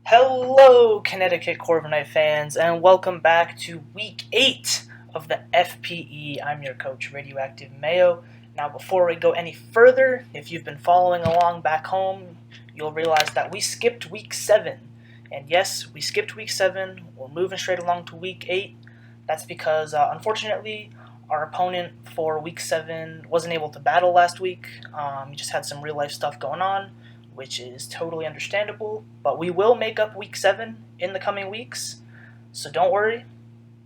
Hello, Connecticut Corviknights fans, and welcome back to Week 8 of the FPE. I'm your coach, Radioactive Mayo. Now, before we go any further, if you've been following along back home, you'll realize that we skipped Week 7. And yes, we skipped Week 7. We're moving straight along to Week 8. That's because, unfortunately, our opponent for Week 7 wasn't able to battle last week. He just had some real-life stuff going on, which is totally understandable, but we will make up Week 7 in the coming weeks, so don't worry.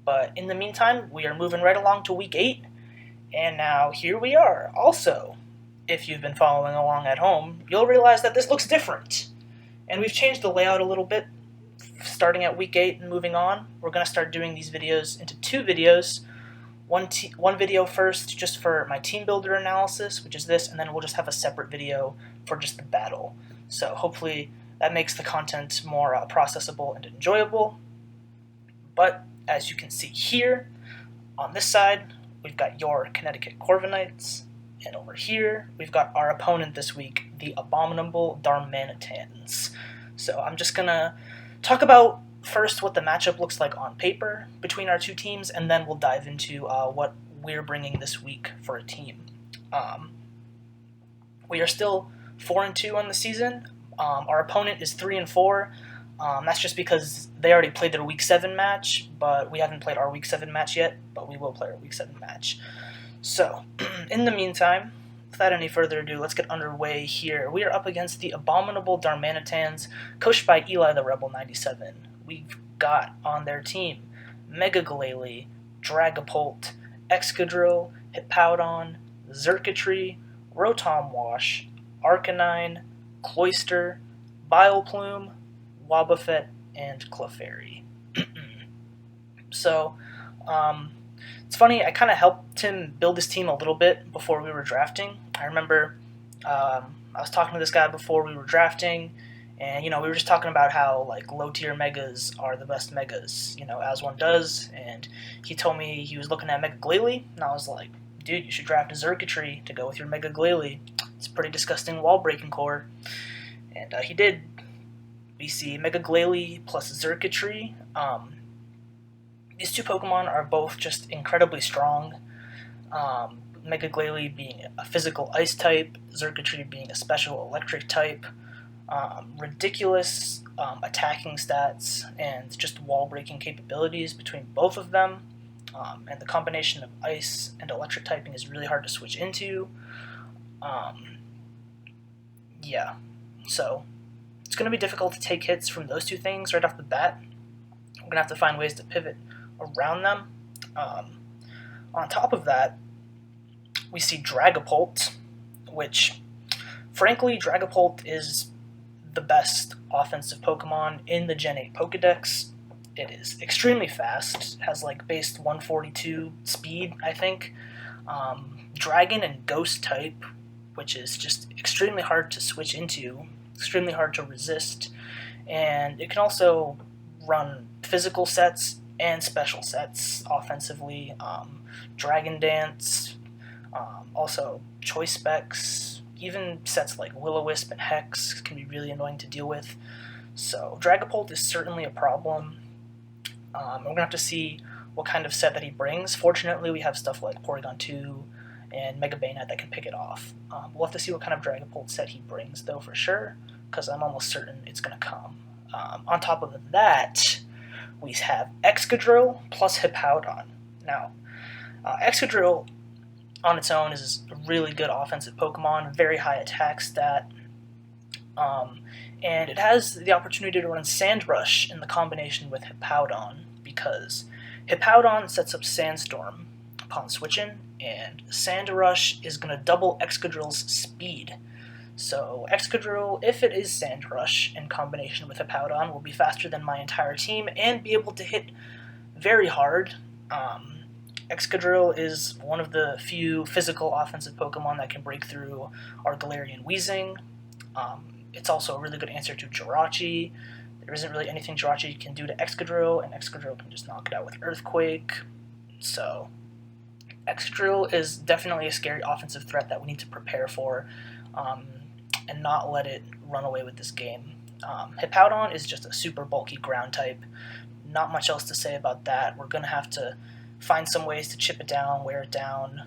But in the meantime, we are moving right along to Week 8, and now here we are. Also, if you've been following along at home, you'll realize that this looks different, and we've changed the layout a little bit, starting at Week 8 and moving on. We're going to start doing these videos into two videos. One video first just for my Teambuilder analysis, which is this, and then we'll just have a separate video for just the battle. So hopefully that makes the content more processable and enjoyable. But as you can see here, on this side, we've got your Connecticut Corviknights, and over here, we've got our opponent this week, the Abominable Darmanitans. So I'm just going to talk about first what the matchup looks like on paper between our two teams, and then we'll dive into what we're bringing this week for a team. We are still 4-2 on the season. Our opponent is 3-4. That's just because they already played their Week 7 match, but we haven't played our Week 7 match yet, but we will play our Week 7 match. So, in the meantime, without any further ado, let's get underway here. We are up against the Abominable Darmanitans, coached by Eli the Rebel 97. We've got on their team Mega Glalie, Dragapult, Excadrill, Hippowdon, Xurkitree, Rotom Wash, Arcanine, Cloyster, Bileplume, Wobbuffet, and Clefairy. So, it's funny, I kind of helped him build his team a little bit before we were drafting. I remember I was talking to this guy before we were drafting, and, we were just talking about how, low-tier megas are the best megas, as one does, and he told me he was looking at Mega Glalie, and I was like, dude, you should draft a Xurkitree to go with your Mega Glalie. It's a pretty disgusting wall-breaking core, and he did. We see Mega Glalie plus Xurkitree. These two Pokemon are both just incredibly strong. Mega Glalie being a physical ice type, Xurkitree being a special electric type. Ridiculous attacking stats and just wall-breaking capabilities between both of them. And the combination of ice and electric typing is really hard to switch into. So it's going to be difficult to take hits from those two things right off the bat. We're going to have to find ways to pivot around them. On top of that, we see Dragapult, which, frankly, Dragapult is the best offensive Pokemon in the Gen 8 Pokedex. It is extremely fast, has base 142 speed, I think. Dragon and Ghost type, which is just extremely hard to switch into, extremely hard to resist, and it can also run physical sets and special sets offensively. Dragon Dance, also Choice Specs, even sets like Will-O-Wisp and Hex can be really annoying to deal with. So Dragapult is certainly a problem. We're going to have to see what kind of set that he brings. Fortunately, we have stuff like Porygon 2 and Mega Bayonet that can pick it off. We'll have to see what kind of Dragapult set he brings, though, for sure, because I'm almost certain it's going to come. On top of that, we have Excadrill plus Hippowdon. Now, Excadrill on its own is a really good offensive Pokemon, very high attack stat, and it has the opportunity to run Sand Rush in the combination with Hippowdon, because Hippowdon sets up Sandstorm upon switching, and Sand Rush is going to double Excadrill's speed. So Excadrill, if it is Sand Rush in combination with Hippowdon, will be faster than my entire team and be able to hit very hard. Excadrill is one of the few physical offensive Pokemon that can break through our Galarian Weezing. It's also a really good answer to Jirachi. There isn't really anything Jirachi can do to Excadrill, and Excadrill can just knock it out with Earthquake. So Excadrill is definitely a scary offensive threat that we need to prepare for, and not let it run away with this game. Hippowdon is just a super bulky ground type. Not much else to say about that. We're going to have to find some ways to chip it down, wear it down.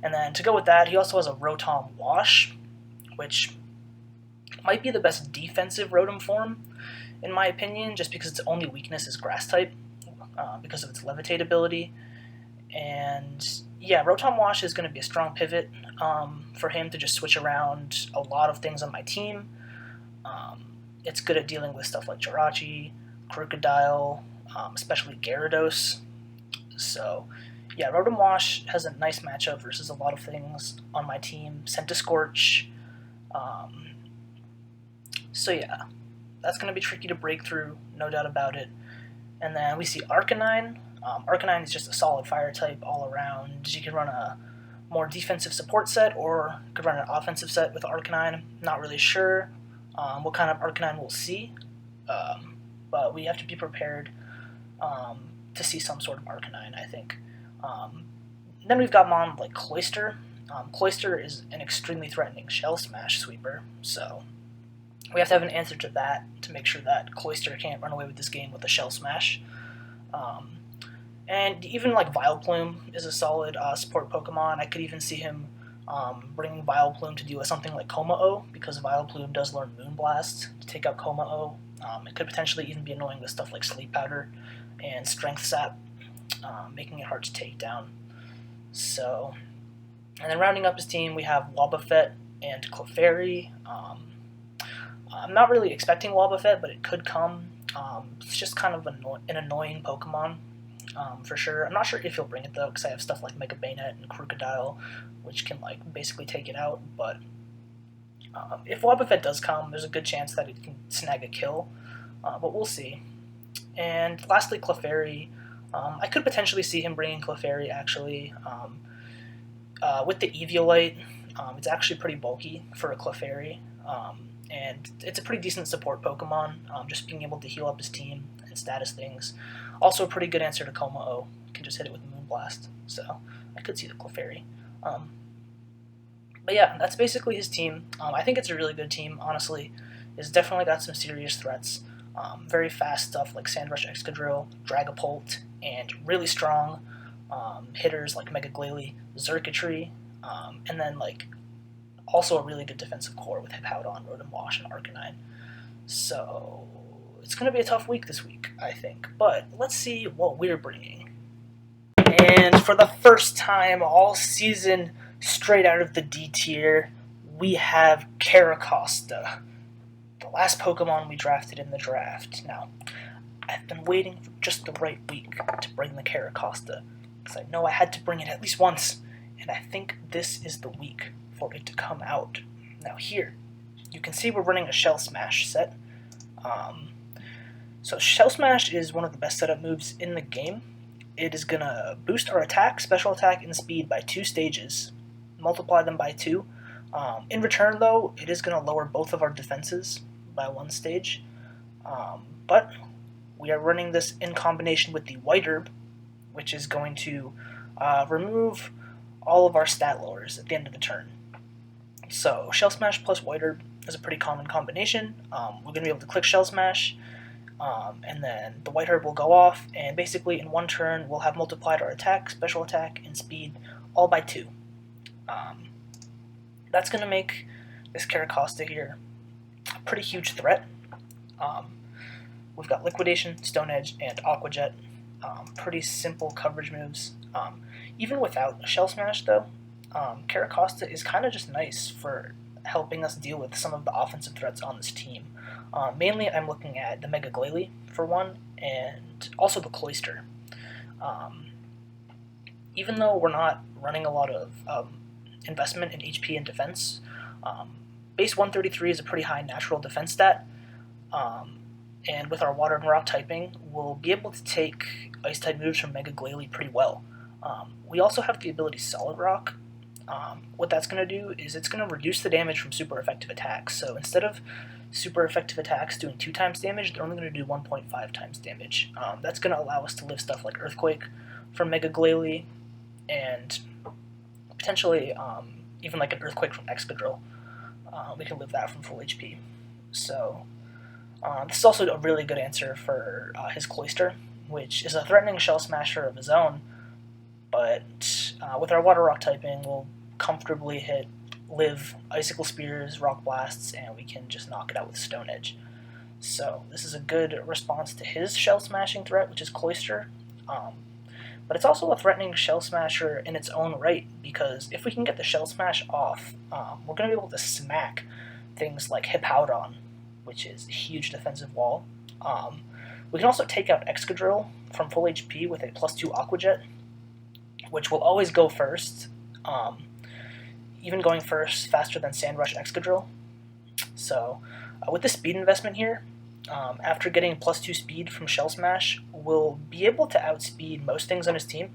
And then to go with that, he also has a Rotom Wash, which might be the best defensive Rotom form, in my opinion, just because its only weakness is Grass type, because of its Levitate ability. And yeah, Rotom Wash is going to be a strong pivot for him to just switch around a lot of things on my team. It's good at dealing with stuff like Jirachi, Crocodile, especially Gyarados. So yeah, Rotom Wash has a nice matchup versus a lot of things on my team. Scorch. So yeah, that's going to be tricky to break through, no doubt about it. And then we see Arcanine. Arcanine is just a solid fire type all around. You can run a more defensive support set, or could run an offensive set with Arcanine. Not really sure what kind of Arcanine we'll see, but we have to be prepared to see some sort of Arcanine, I think. Then we've got Mon like Cloyster. Cloyster is an extremely threatening Shell Smash sweeper, so we have to have an answer to that to make sure that Cloyster can't run away with this game with a Shell Smash. And even like Vileplume is a solid support Pokemon. I could even see him bringing Vileplume to deal with something like Coma-O, because Vileplume does learn Moonblast to take out Coma-O. It could potentially even be annoying with stuff like Sleep Powder and Strength Sap, making it hard to take down. So, and then rounding up his team, we have Wobbuffet and Clefairy. I'm not really expecting Wobbuffet, but it could come. It's just kind of an annoying Pokemon, for sure. I'm not sure if he'll bring it though, because I have stuff like Mega Bayonet and Crocodile, which can like basically take it out. But if Wobbuffet does come, there's a good chance that it can snag a kill, but we'll see. And lastly, Clefairy. I could potentially see him bringing Clefairy actually. With the Eviolite, it's actually pretty bulky for a Clefairy. And it's a pretty decent support Pokemon, just being able to heal up his team and status things. Also a pretty good answer to Coma-O. You can just hit it with Moonblast, so I could see the Clefairy. But yeah, that's basically his team. I think it's a really good team, honestly. It's definitely got some serious threats. Very fast stuff like Sandrush, Excadrill, Dragapult, and really strong hitters like Mega Glalie, Xurkitree, and then like also a really good defensive core with Hippowdon, Rotom Wash, and Arcanine. So it's going to be a tough week this week, I think. But let's see what we're bringing. And for the first time all season, straight out of the D tier, we have Caracosta, the last Pokemon we drafted in the draft. Now, I've been waiting for just the right week to bring the Caracosta, because I know I had to bring it at least once, and I think this is the week for it to come out. Now here, you can see we're running a Shell Smash set. So Shell Smash is one of the best setup moves in the game. It is going to boost our attack, special attack, and speed by 2 stages, multiply them by 2. In return, though, it is going to lower both of our defenses by 1 stage. But we are running this in combination with the White Herb, which is going to remove all of our stat lowers at the end of the turn. So Shell Smash plus White Herb is a pretty common combination. We're going to be able to click Shell Smash, and then the White Herb will go off, and basically in 1 turn we'll have multiplied our attack, special attack, and speed all by 2. That's going to make this Caracosta here a pretty huge threat. We've got Liquidation, Stone Edge, and Aqua Jet. Pretty simple coverage moves. Even without a Shell Smash, though, Caracosta is kind of just nice for helping us deal with some of the offensive threats on this team. Mainly, I'm looking at the Mega Glalie, for one, and also the Cloyster. Even though we're not running a lot of investment in HP and defense, base 133 is a pretty high natural defense stat, and with our Water and Rock typing, we'll be able to take Ice-type moves from Mega Glalie pretty well. We also have the ability Solid Rock. What that's going to do is it's going to reduce the damage from super effective attacks. So instead of super effective attacks doing 2 times damage, they're only going to do 1.5 times damage. That's going to allow us to live stuff like Earthquake from Mega Glalie, and potentially even like an Earthquake from Excadrill. We can live that from full HP. So this is also a really good answer for his Cloister, which is a threatening shell smasher of his own, but with our Water Rock typing, we'll comfortably live Icicle Spears, Rock Blasts, and we can just knock it out with Stone Edge. So this is a good response to his shell smashing threat, which is Cloister. But it's also a threatening shell smasher in its own right, because if we can get the shell smash off, we're going to be able to smack things like Hippowdon, which is a huge defensive wall. We can also take out Excadrill from full HP with a +2 Aqua Jet, which will always go first, even going first faster than Sandrush Excadrill. So with the speed investment here, after getting +2 speed from Shell Smash, we'll be able to outspeed most things on his team.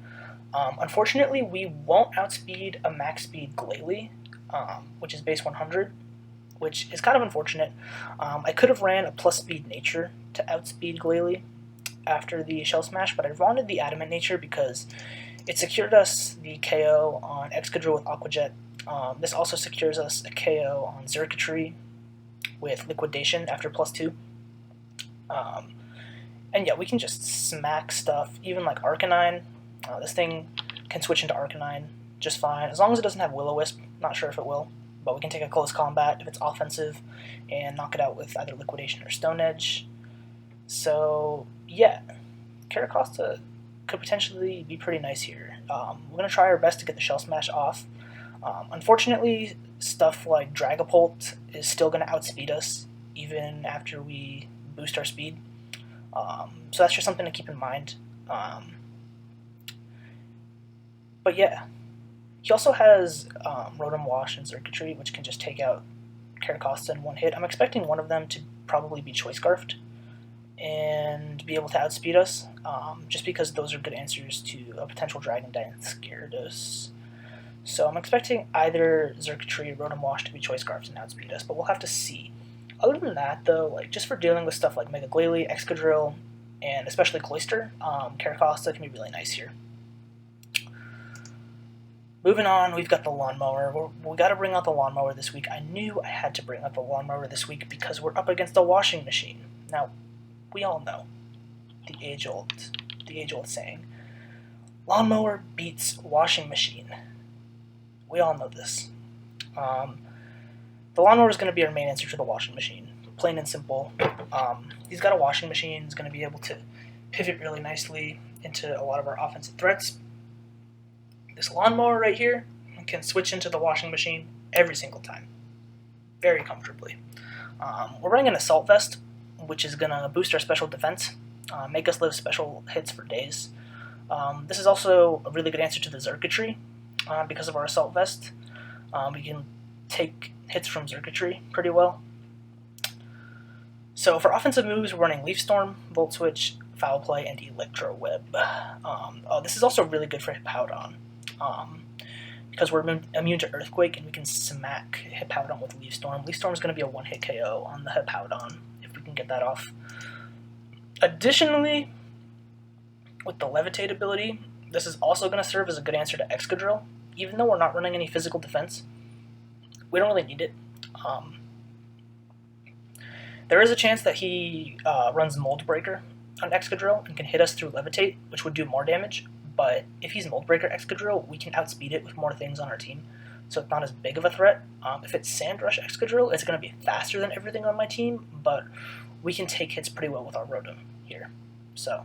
Unfortunately, we won't outspeed a max speed Glalie, which is base 100, which is kind of unfortunate. I could have ran a plus speed Nature to outspeed Glalie after the Shell Smash, but I wanted the Adamant Nature because it secured us the KO on Excadrill with Aqua Jet. This also secures us a KO on Xurkitree with Liquidation after +2. And yeah, we can just smack stuff, even like Arcanine. This thing can switch into Arcanine just fine, as long as it doesn't have Will-O-Wisp. Not sure if it will, but we can take a close combat if it's offensive and knock it out with either Liquidation or Stone Edge. So yeah, Caracosta could potentially be pretty nice here. We're going to try our best to get the Shell Smash off. Unfortunately, stuff like Dragapult is still going to outspeed us even after we boost our speed. So that's just something to keep in mind. But yeah, he also has Rotom Wash and Xurkitree, which can just take out Caracosta in one hit. I'm expecting one of them to probably be Choice Scarfed and be able to outspeed us, just because those are good answers to a potential Dragon Dance Gyarados. So I'm expecting either Xurkitree or Rotom Wash to be Choice Scarfed and outspeed us, but we'll have to see. Other than that, though, like just for dealing with stuff like Mega Glalie, Excadrill, and especially Cloister, Caracosta can be really nice here. Moving on, we've got the Lawnmower. We got to bring out the Lawnmower this week. I knew I had to bring out the Lawnmower this week because we're up against a washing machine. Now, we all know the age-old saying, Lawnmower beats washing machine. We all know this. The Lawnmower is going to be our main answer to the washing machine, plain and simple. He's got a washing machine. He's going to be able to pivot really nicely into a lot of our offensive threats. This Lawnmower right here can switch into the washing machine every single time, very comfortably. We're running an Assault Vest, which is going to boost our special defense, make us live special hits for days. This is also a really good answer to the Xurkitree because of our Assault Vest. We can take hits from Xurkitree pretty well. So for offensive moves, we're running Leaf Storm, Volt Switch, Foul Play, and Electro Web. This is also really good for Hippowdon, because we're immune to Earthquake and we can smack Hippowdon with Leaf Storm. Leaf Storm is going to be a one-hit KO on the Hippowdon if we can get that off. Additionally, with the Levitate ability, this is also going to serve as a good answer to Excadrill. Even though we're not running any physical defense, we don't really need it. There is a chance that he runs Mold Breaker on Excadrill and can hit us through Levitate, which would do more damage. But if he's Mold Breaker Excadrill, we can outspeed it with more things on our team, so it's not as big of a threat. If it's Sandrush Excadrill, it's going to be faster than everything on my team, but we can take hits pretty well with our Rotom here. So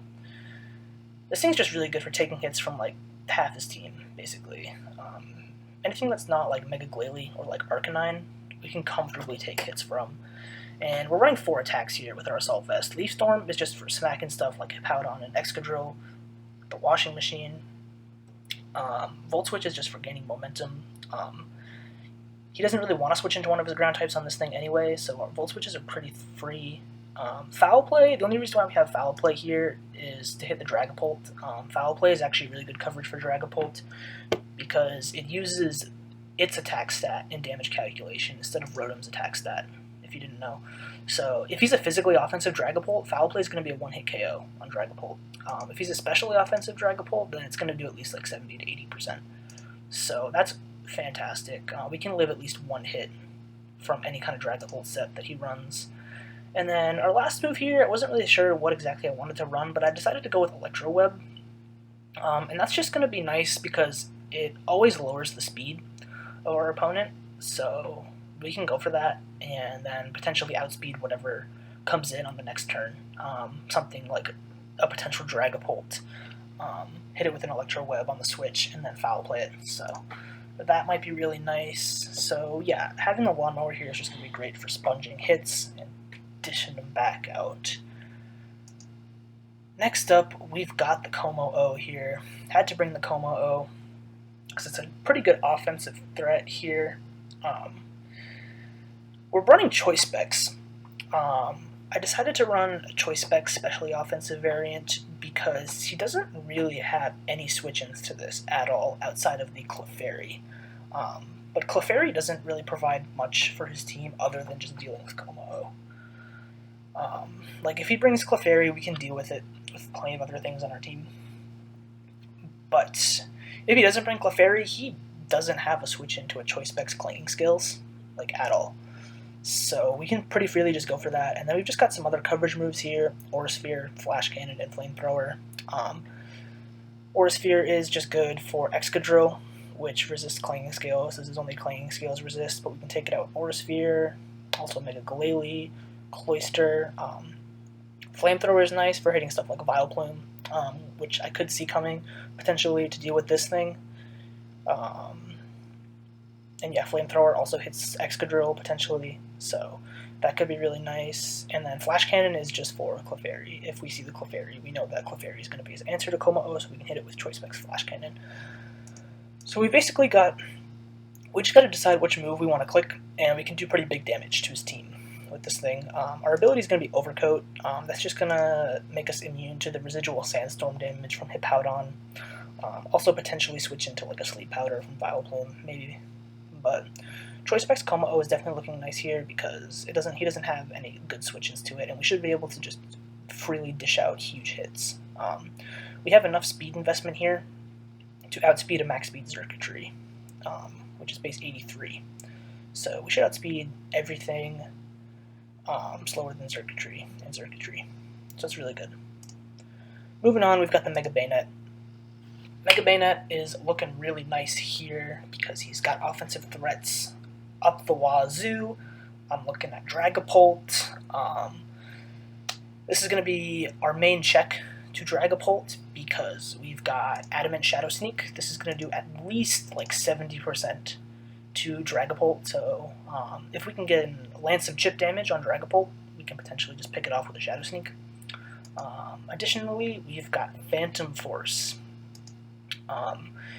this thing's just really good for taking hits from like half his team, basically. Anything that's not like Mega Glalie or like Arcanine, we can comfortably take hits from. And we're running 4 attacks here with our Assault Vest. Leaf Storm is just for smacking stuff like Hippowdon and Excadrill, the washing machine. Volt Switch is just for gaining momentum. He doesn't really want to switch into one of his ground types on this thing anyway, so our Volt Switches are pretty free. Foul Play, the only reason why we have Foul Play here is to hit the Dragapult. Foul Play is actually really good coverage for Dragapult because it uses its attack stat in damage calculation instead of Rotom's attack stat, if you didn't know. So if he's a physically offensive Dragapult, Foul Play is going to be a one-hit KO on Dragapult. If he's a specially offensive Dragapult, then it's going to do at least like 70 to 80%. So that's fantastic. We can live at least one hit from any kind of Dragapult set that he runs. And then our last move here, I wasn't really sure what exactly I wanted to run, but I decided to go with Electro Web. And that's just going to be nice because it always lowers the speed of our opponent, so we can go for that and then potentially outspeed whatever comes in on the next turn. Something like a potential Dragapult. Hit it with an Electro Web on the switch and then foul play it. So that might be really nice. So yeah, having the Lawnmower here is just going to be great for sponging hits and dishing them back out. Next up, we've got the Como-O here. Had to bring the Como-O because it's a pretty good offensive threat here. We're running Choice Specs. I decided to run a Choice Spec Specially Offensive variant because he doesn't really have any switch-ins to this at all outside of the Clefairy. But Clefairy doesn't really provide much for his team other than just dealing with Como-O. Like, if he brings Clefairy, we can deal with it with plenty of other things on our team. But if he doesn't bring Clefairy, he doesn't have a switch into a Choice Specs Clanging skills, like, at all. So we can pretty freely just go for that. And then we've just got some other coverage moves here. Aura Sphere, Flash Cannon, and Flamethrower. Aura Sphere is just good for Excadrill, which resists Clanging Scales. This is only Clanging Scales resist, but we can take it out with Aura Sphere. Also Mega Glalie, Cloyster. Flamethrower is nice for hitting stuff like Vileplume, which I could see coming potentially to deal with this thing. And yeah, Flamethrower also hits Excadrill potentially, so that could be really nice. And then Flash Cannon is just for Clefairy. If we see the Clefairy, we know that Clefairy is going to be his answer to Como-O, so we can hit it with Choice Specs Flash Cannon. So we just got to decide which move we want to click, and we can do pretty big damage to his team with this thing. Our ability is going to be Overcoat. That's just going to make us immune to the residual Sandstorm damage from Hippowdon. Also potentially switch into like a Sleep Powder from Vileplume, maybe. But Choice Specs Como-O is definitely looking nice here because he doesn't have any good switches to it, and we should be able to just freely dish out huge hits. We have enough speed investment here to outspeed a max speed Xurkitree, which is base 83. So we should outspeed everything slower than Xurkitree and Xurkitree. So it's really good. Moving on, we've got the Mega Bayonet. Mega Bayonet is looking really nice here because he's got offensive threats up the wazoo. I'm looking at Dragapult. This is going to be our main check to Dragapult because we've got Adamant Shadow Sneak. This is going to do at least like 70% to Dragapult, so if we can get land some chip damage on Dragapult, we can potentially just pick it off with a Shadow Sneak. Additionally, we've got Phantom Force.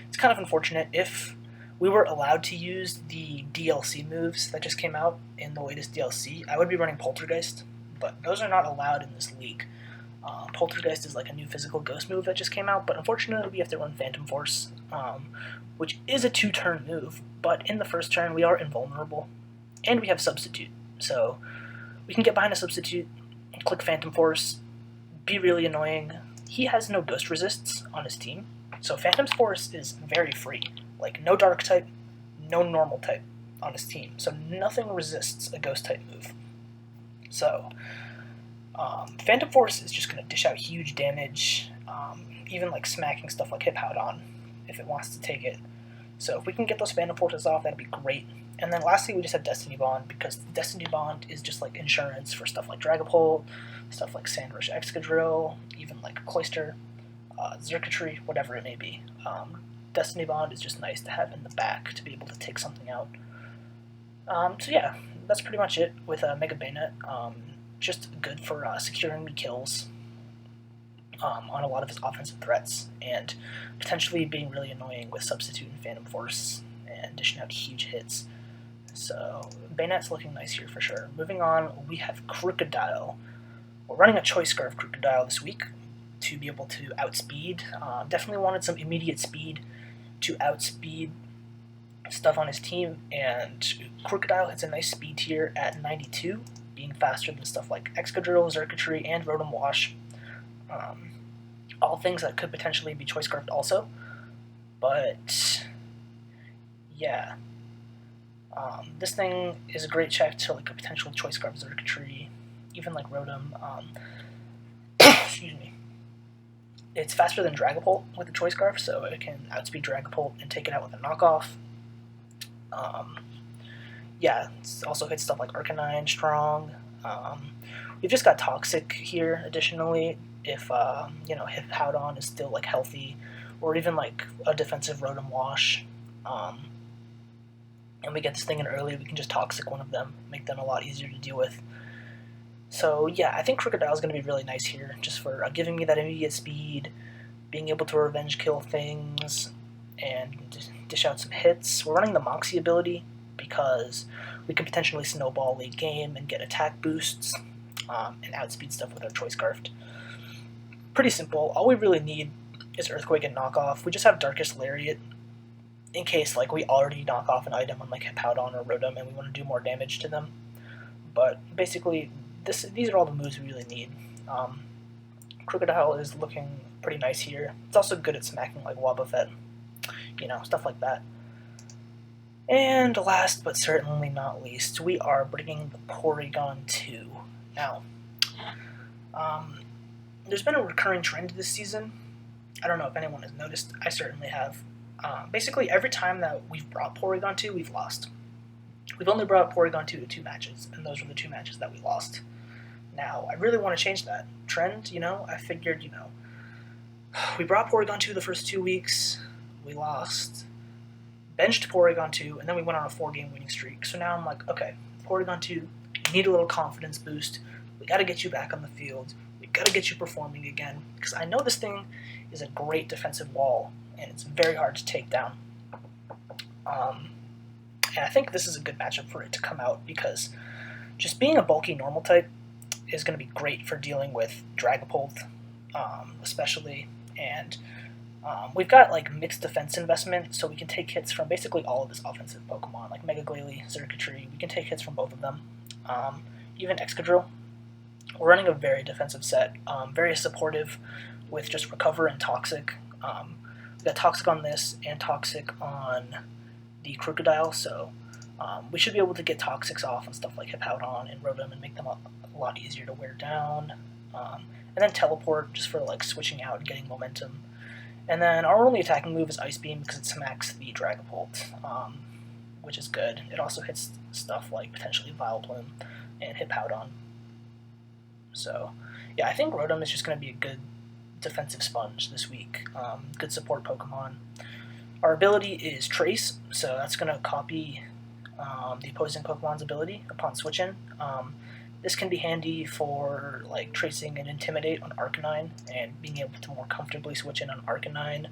It's kind of unfortunate. If we were allowed to use the DLC moves that just came out in the latest DLC, I would be running Poltergeist, but those are not allowed in this league. Poltergeist is like a new physical ghost move that just came out, but unfortunately we have to run Phantom Force, which is a 2-turn move, but in the first turn we are invulnerable, and we have Substitute, so we can get behind a Substitute, click Phantom Force, be really annoying. He has no ghost resists on his team, so Phantom Force is very free. Like, no Dark type, no Normal type on his team, so nothing resists a Ghost type move. So, Phantom Force is just going to dish out huge damage, even like smacking stuff like Hippowdon if it wants to take it. So if we can get those Phantom Forces off, that'd be great. And then lastly, we just have Destiny Bond, because Destiny Bond is just like insurance for stuff like Dragapult, stuff like Sandrush Excadrill, even like Cloyster, Xurkitree, whatever it may be. Destiny Bond is just nice to have in the back to be able to take something out. So yeah, that's pretty much it with Mega Bayonet. Just good for securing me kills on a lot of his offensive threats, and potentially being really annoying with Substitute and Phantom Force, and dishing out huge hits. So Bayonet's looking nice here for sure. Moving on, we have Crocodile. We're running a Choice Scarf Crocodile this week to be able to outspeed. Definitely wanted some immediate speed to outspeed stuff on his team, and Crocodile hits a nice speed tier at 92, being faster than stuff like Excadrill, Xurkitree, and Rotom Wash. All things that could potentially be Choice Scarfed also, but yeah. This thing is a great check to like a potential Choice Scarf Xurkitree, even like Rotom. Excuse me. It's faster than Dragapult with the Choice Scarf, so it can outspeed Dragapult and take it out with a knockoff. Yeah, it also hits stuff like Arcanine, Strong. We've just got Toxic here. Additionally, if if Howdon is still like healthy, or even like a defensive Rotom Wash, and we get this thing in early, we can just Toxic one of them, make them a lot easier to deal with. So yeah, I think Crocodile is going to be really nice here, just for giving me that immediate speed, being able to revenge kill things, and dish out some hits. We're running the Moxie ability because we can potentially snowball late game and get attack boosts and outspeed stuff with our Choice Scarf. Pretty simple. All we really need is Earthquake and Knockoff. We just have Darkest Lariat in case like we already knock off an item on like Hippowdon or Rotom and we want to do more damage to them. But basically, these are all the moves we really need. Crocodile is looking pretty nice here. It's also good at smacking like Wobbuffet, stuff like that. And last but certainly not least, we are bringing the Porygon 2. Now, there's been a recurring trend this season. I don't know if anyone has noticed. I certainly have. Basically, every time that we've brought Porygon 2, we've lost. We've only brought Porygon 2 to 2 matches, and those were the 2 matches that we lost. Now, I really want to change that trend, I figured, we brought Porygon 2 the first 2 weeks, we lost, benched Porygon 2, and then we went on a 4-game winning streak. So now I'm like, okay, Porygon 2, you need a little confidence boost, we got to get you back on the field, we got to get you performing again, because I know this thing is a great defensive wall, and it's very hard to take down. And I think this is a good matchup for it to come out, because just being a bulky normal type is going to be great for dealing with Dragapult, especially, and we've got like mixed defense investment, so we can take hits from basically all of his offensive Pokemon, like Mega Glalie, Xurkitree. We can take hits from both of them, even Excadrill. We're running a very defensive set, very supportive with just Recover and Toxic. We got Toxic on this and Toxic on the Crocodile, so we should be able to get Toxics off on stuff like Hippowdon and Rotom and make them a lot easier to wear down. And then Teleport, just for like switching out and getting momentum. And then our only attacking move is Ice Beam because it smacks the Dragapult, which is good. It also hits stuff like potentially Vileplume and Hippowdon. So yeah, I think Rotom is just going to be a good defensive sponge this week. Good support Pokemon. Our ability is Trace, so that's going to copy the opposing Pokemon's ability upon switch-in. This can be handy for like tracing and Intimidate on Arcanine and being able to more comfortably switch in on Arcanine.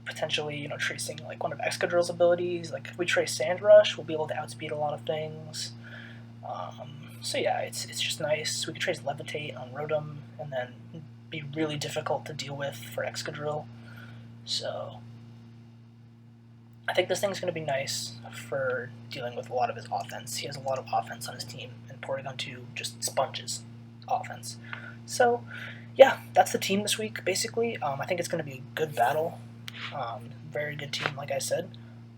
Potentially, tracing like one of Excadrill's abilities. Like if we trace Sand Rush, we'll be able to outspeed a lot of things. So yeah, it's just nice. We can trace Levitate on Rotom and then be really difficult to deal with for Excadrill. So I think this thing's going to be nice for dealing with a lot of his offense. He has a lot of offense on his team, and Porygon 2 just sponges offense. So, yeah, that's the team this week, basically. I think it's going to be a good battle. Very good team, like I said.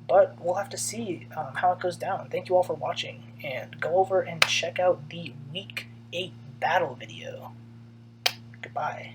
But we'll have to see how it goes down. Thank you all for watching, and go over and check out the Week 8 battle video. Goodbye.